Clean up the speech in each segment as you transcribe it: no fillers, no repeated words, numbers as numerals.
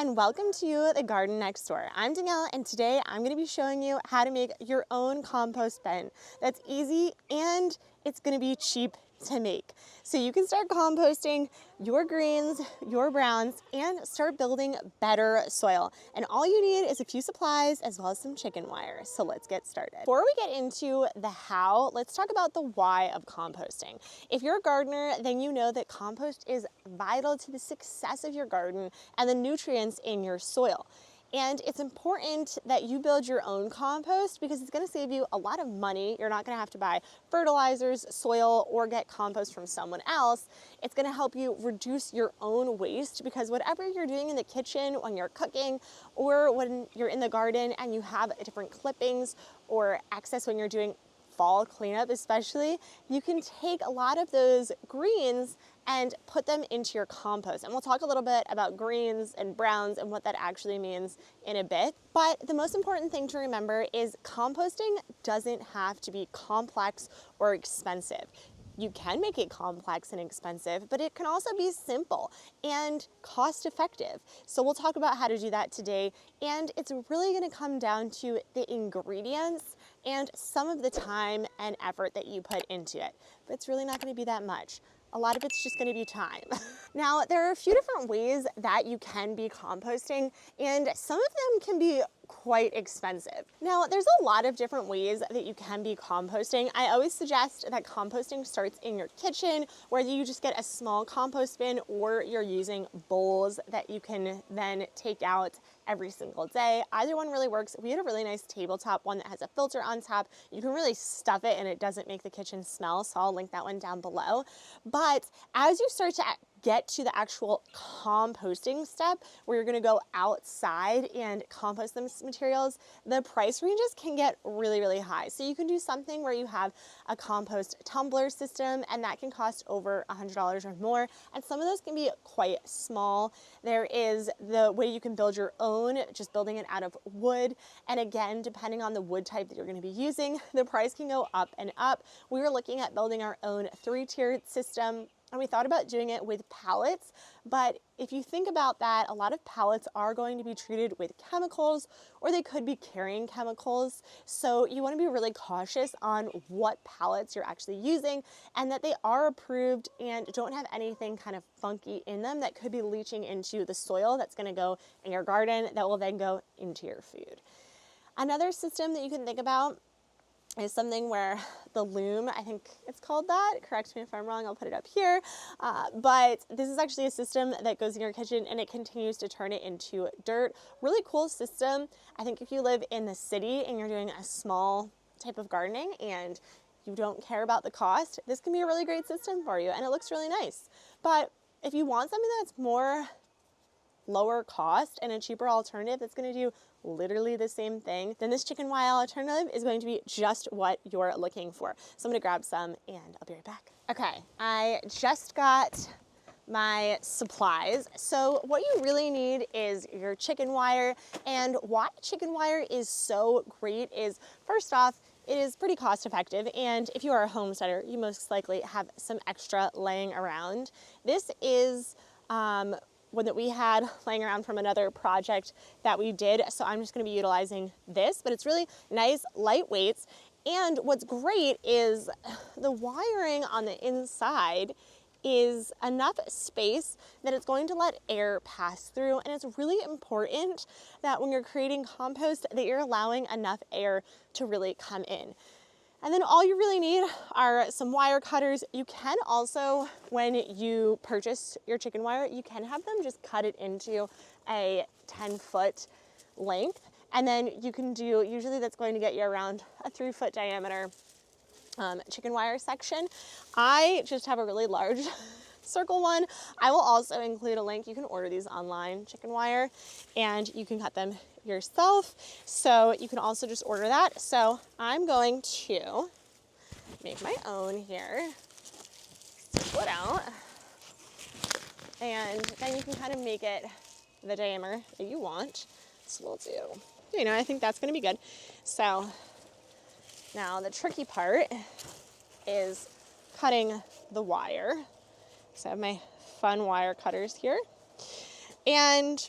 and welcome to the garden next door. I'm Danielle, and today I'm going to be showing you how to make your own compost bin. That's easy and it's going to be cheap to make. So you can start composting your greens, your browns, and start building better soil. And all you need is a few supplies as well as some chicken wire. So let's get started. Before we get into the how, let's talk about the why of composting. If you're a gardener, then you know that compost is vital to the success of your garden and the nutrients in your soil. And it's important that you build your own compost because it's going to save you a lot of money. You're not going to have to buy fertilizers, soil, or get compost from someone else. It's going to help you reduce your own waste because whatever you're doing in the kitchen when you're cooking or when you're in the garden and you have different clippings or excess when you're doing fall cleanup especially, you can take a lot of those greens and put them into your compost. And we'll talk a little bit about greens and browns and what that actually means in a bit. But the most important thing to remember is composting doesn't have to be complex or expensive. You can make it complex and expensive, but it can also be simple and cost effective. So we'll talk about how to do that today. And it's really gonna come down to the ingredients and some of the time and effort that you put into it. But it's really not gonna be that much. A lot of it's just gonna be time. Now, there are a few different ways that you can be composting, and some of them can be quite expensive. Now, there's a lot of different ways that you can be composting. I always suggest that composting starts in your kitchen, where you just get a small compost bin, or you're using bowls that you can then take out every single day. Either one really works. We had a really nice tabletop one that has a filter on top. You can really stuff it and it doesn't make the kitchen smell, so I'll link that one down below. But as you start to get to the actual composting step where you're gonna go outside and compost those materials, the price ranges can get really, really high. So you can do something where you have a compost tumbler system and that can cost over $100 or more. And some of those can be quite small. There is the way you can build your own, just building it out of wood. And again, depending on the wood type that you're gonna be using, the price can go up and up. We were looking at building our own 3-tiered system, and we thought about doing it with pallets, but if you think about that, a lot of pallets are going to be treated with chemicals, or they could be carrying chemicals. So you want to be really cautious on what pallets you're actually using and that they are approved and don't have anything kind of funky in them that could be leaching into the soil that's going to go in your garden that will then go into your food. Another system that you can think about is something where the loom, I think it's called that, correct me if I'm wrong, I'll put it up here, but this is actually a system that goes in your kitchen and it continues to turn it into dirt. Really cool system. I think if you live in the city and you're doing a small type of gardening and you don't care about the cost, this can be a really great system for you and it looks really nice. But if you want something that's more lower cost and a cheaper alternative that's going to do literally the same thing, then this chicken wire alternative is going to be just what you're looking for. So I'm going to grab some and I'll be right back. Okay, I just got my supplies. So what you really need is your chicken wire, and why chicken wire is so great is, first off, it is pretty cost effective, and if you are a homesteader, you most likely have some extra laying around. This is one that we had laying around from another project that we did. So I'm just gonna be utilizing this, but it's really nice, lightweight. And what's great is the wiring on the inside is enough space that it's going to let air pass through. And it's really important that when you're creating compost that you're allowing enough air to really come in. And then all you really need are some wire cutters. You can also, when you purchase your chicken wire, you can have them just cut it into a 10-foot length. And then you can do, usually that's going to get you around a 3-foot diameter chicken wire section. I just have a really large circle one. I will also include a link. You can order these online, chicken wire, and you can cut them yourself. So you can also just order that. So I'm going to make my own here, split out, and then you can kind of make it the diameter that you want. So we'll do, you know, I think that's going to be good. So now the tricky part is cutting the wire. So I have my fun wire cutters here. And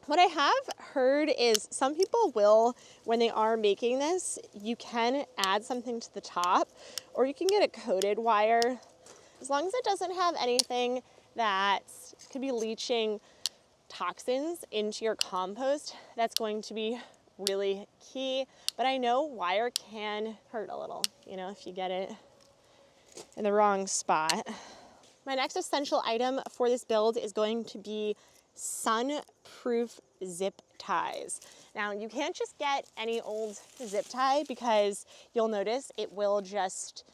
What I have heard is some people will, when they are making this, you can add something to the top, or you can get a coated wire. As long as it doesn't have anything that could be leaching toxins into your compost, that's going to be really key. But I know wire can hurt a little, you know, if you get it in the wrong spot. My next essential item for this build is going to be sun-proof zip ties. Now, you can't just get any old zip tie because you'll notice it will just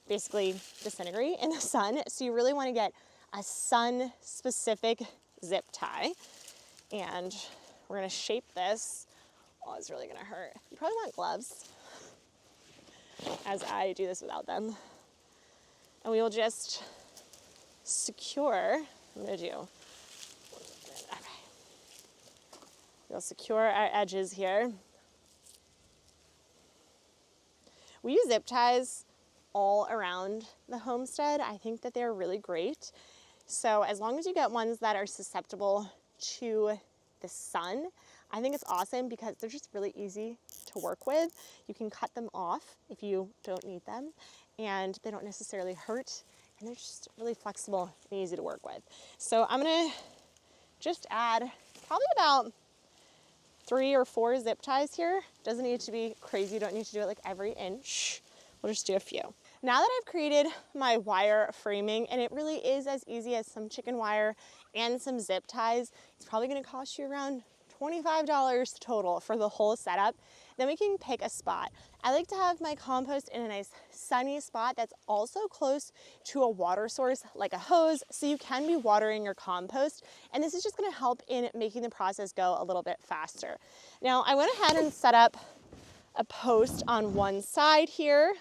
basically disintegrate in the sun. So you really want to get a sun-specific zip tie. And we're going to shape this. Oh, it's really going to hurt. You probably want gloves, as I do this without them. And we will just secure, I'm going to do, okay. We'll secure our edges here. We use zip ties all around the homestead. I think that they're really great. So as long as you get ones that are susceptible to the sun, I think it's awesome because they're just really easy to work with. You can cut them off if you don't need them, and they don't necessarily hurt, and they're just really flexible and easy to work with. So I'm gonna just add probably about 3 or 4 zip ties here. Doesn't need to be crazy, you don't need to do it like every inch. We'll just do a few. Now that I've created my wire framing, and it really is as easy as some chicken wire and some zip ties, it's probably gonna cost you around $25 total for the whole setup. Then we can pick a spot. I like to have my compost in a nice sunny spot that's also close to a water source like a hose, so you can be watering your compost, and this is just gonna help in making the process go a little bit faster. Now, I went ahead and set up a post on one side here,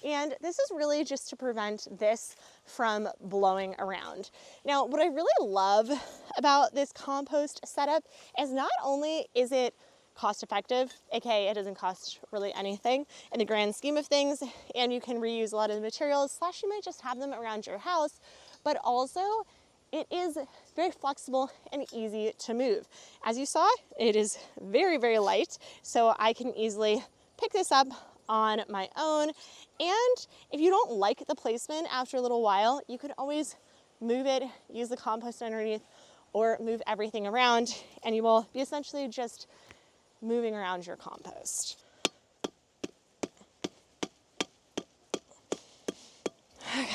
and this is really just to prevent this from blowing around. Now, what I really love about this compost setup is not only is it cost effective, aka it doesn't cost really anything in the grand scheme of things, and you can reuse a lot of the materials, slash you might just have them around your house, but also it is very flexible and easy to move. As you saw, it is very, very light, so I can easily pick this up on my own. And if you don't like the placement after a little while, you could always move it, use the compost underneath, or move everything around, and you will be essentially just moving around your compost. Okay.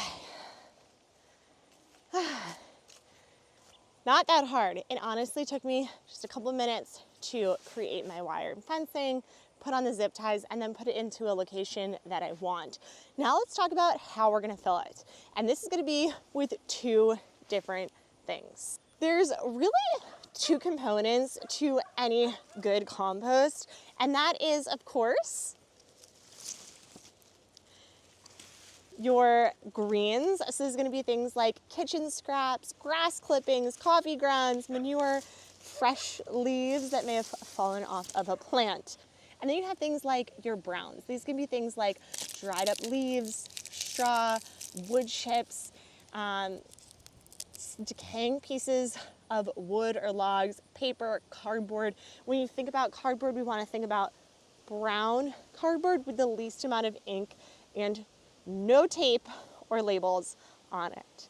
Not that hard. It honestly took me just a couple of minutes to create my wire fencing, put on the zip ties, and then put it into a location that I want. Now let's talk about how we're gonna fill it. And this is gonna be with 2 different things. There's really 2 components to any good compost, and that is, of course, your greens. So this is gonna be things like kitchen scraps, grass clippings, coffee grounds, manure, fresh leaves that may have fallen off of a plant. And then you have things like your browns. These can be things like dried up leaves, straw, wood chips, decaying pieces of wood or logs, paper, cardboard. When you think about cardboard, we want to think about brown cardboard with the least amount of ink and no tape or labels on it.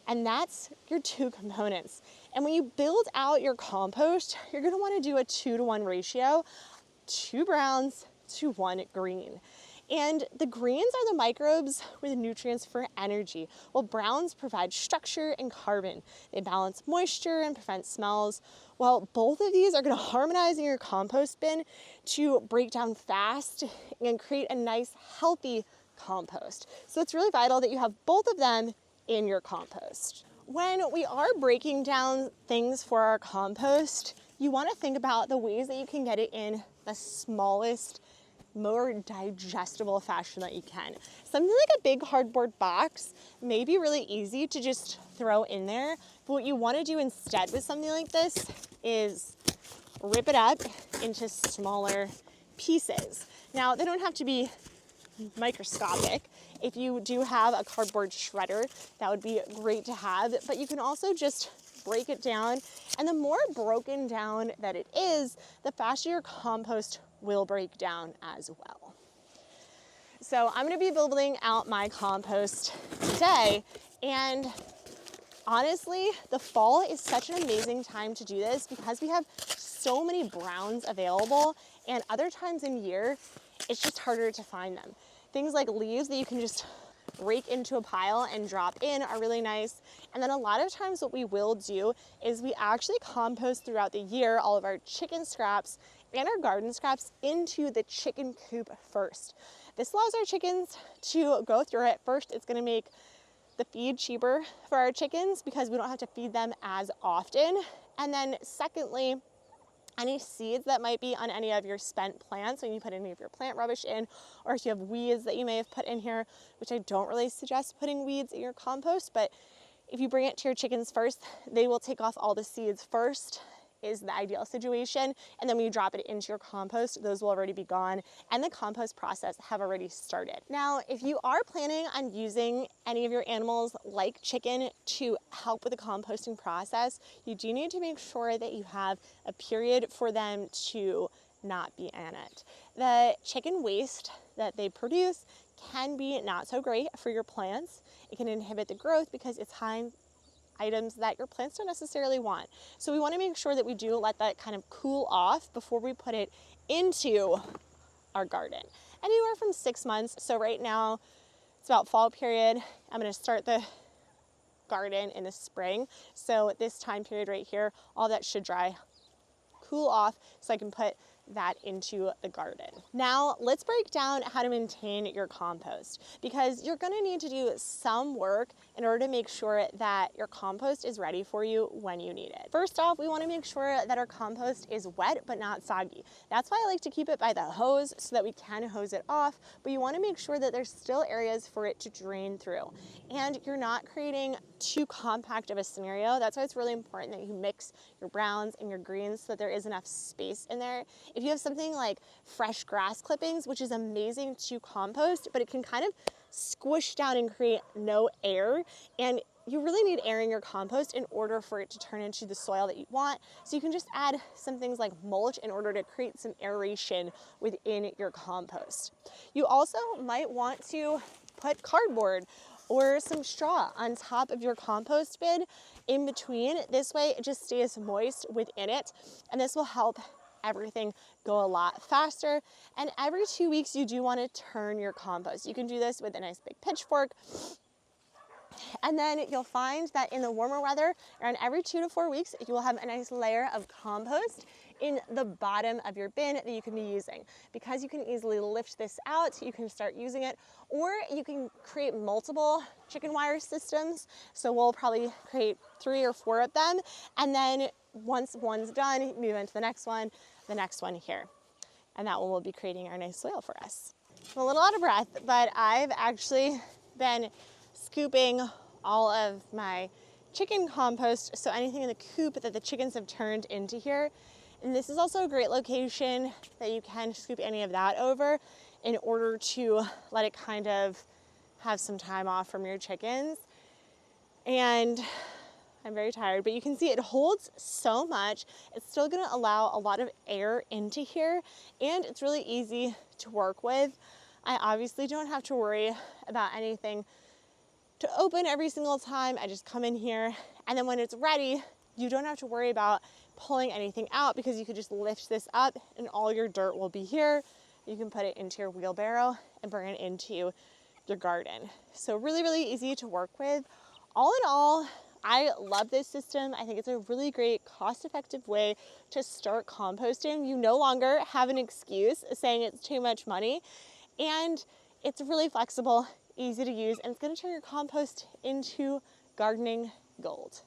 And that's your 2 components. And when you build out your compost, you're gonna wanna do a 2-to-1 ratio, 2 browns to 1 green. And the greens are the microbes with nutrients for energy, while browns provide structure and carbon. They balance moisture and prevent smells, while both of these are gonna harmonize in your compost bin to break down fast and create a nice, healthy compost. So it's really vital that you have both of them in your compost. When we are breaking down things for our compost, you want to think about the ways that you can get it in the smallest, more digestible fashion that you can. Something like a big cardboard box may be really easy to just throw in there, but what you want to do instead with something like this is rip it up into smaller pieces. Now, they don't have to be microscopic. If you do have a cardboard shredder, that would be great to have, but you can also just break it down. And the more broken down that it is, the faster your compost will break down as well. So I'm gonna be building out my compost today, and honestly, the fall is such an amazing time to do this because we have so many browns available, and other times in year, it's just harder to find them. Things like leaves that you can just rake into a pile and drop in are really nice. And then a lot of times what we will do is we actually compost throughout the year all of our chicken scraps and our garden scraps into the chicken coop first. This allows our chickens to go through it. First, it's gonna make the feed cheaper for our chickens because we don't have to feed them as often. And then secondly, any seeds that might be on any of your spent plants when you put any of your plant rubbish in, or if you have weeds that you may have put in here, which I don't really suggest putting weeds in your compost, but if you bring it to your chickens first, they will take off all the seeds first, is the ideal situation. And then when you drop it into your compost, those will already be gone and the compost process have already started. Now, if you are planning on using any of your animals like chicken to help with the composting process, you do need to make sure that you have a period for them to not be in it. The chicken waste that they produce can be not so great for your plants. It can inhibit the growth because it's high in items that your plants don't necessarily want. So we want to make sure that we do let that kind of cool off before we put it into our garden. Anywhere from 6 months. So right now it's about fall period. I'm going to start the garden in the spring. So at this time period right here, all that should dry, cool off so I can put that into the garden. Now let's break down how to maintain your compost, because you're going to need to do some work in order to make sure that your compost is ready for you when you need it. First off, we want to make sure that our compost is wet but not soggy. That's why I like to keep it by the hose so that we can hose it off, but you want to make sure that there's still areas for it to drain through and you're not creating too compact of a scenario. That's why it's really important that you mix your browns and your greens so that there is enough space in there. If you have something like fresh grass clippings, which is amazing to compost, but it can kind of squish down and create no air, and you really need air in your compost in order for it to turn into the soil that you want. So you can just add some things like mulch in order to create some aeration within your compost. You also might want to put cardboard or some straw on top of your compost bin in between. This way it just stays moist within it, and this will help everything go a lot faster. And every 2 weeks you do want to turn your compost. You can do this with a nice big pitchfork, and then you'll find that in the warmer weather, around every 2 to 4 weeks, you will have a nice layer of compost in the bottom of your bin that you can be using. Because you can easily lift this out, you can start using it, or you can create multiple chicken wire systems. So we'll probably create 3 or 4 of them, and then once one's done, move into the next one here. And that one will be creating our nice soil for us. I'm a little out of breath, but I've actually been scooping all of my chicken compost, so anything in the coop that the chickens have turned into here. And this is also a great location that you can scoop any of that over in order to let it kind of have some time off from your chickens. And I'm very tired, but you can see it holds so much. It's still gonna allow a lot of air into here, and it's really easy to work with. I obviously don't have to worry about anything to open every single time. I just come in here, and then when it's ready, you don't have to worry about pulling anything out because you could just lift this up and all your dirt will be here. You can put it into your wheelbarrow and bring it into your garden. So really, really easy to work with. All in all, I love this system. I think it's a really great cost-effective way to start composting. You no longer have an excuse saying it's too much money, and it's really flexible, easy to use, and it's gonna turn your compost into gardening gold.